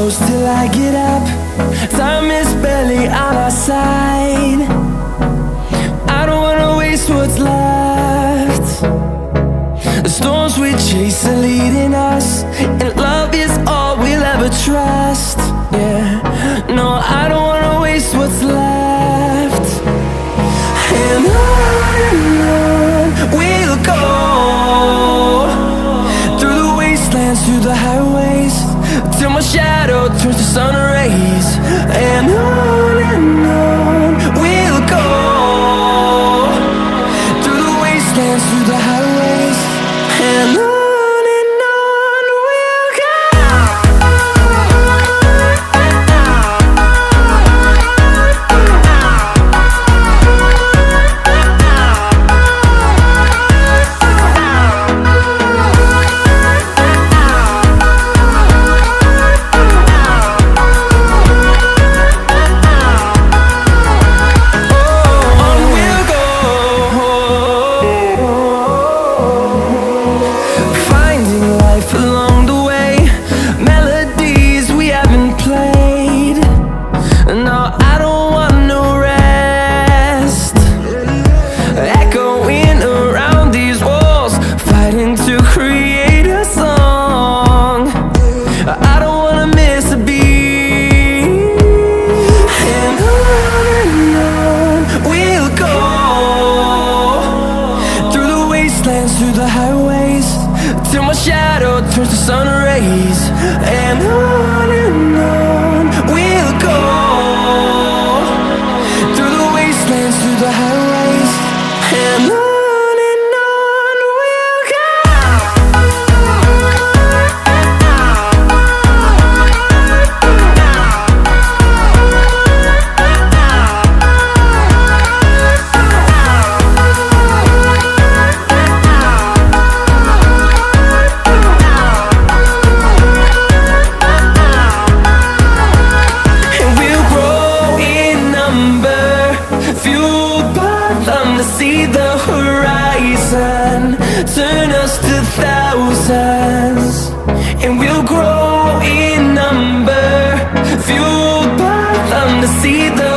close till I get up. Time is barely on our side. I don't wanna waste what's left. The storms we chase are leading us, and love is all we'll ever trust. Yeah, no, I don't wanna waste what's left. And on we'll go, through the wastelands, through the highways, till my shadow turns to sun rays. And on we'll go, through the wastelands, through the highways, and on we'll go. Through the highways, till my shadow turns to sun rays. And on we'll go, through the wastelands, through the highways, and on we'll go. See the horizon, turn us to thousands, and we'll grow in number, fueled by them to see the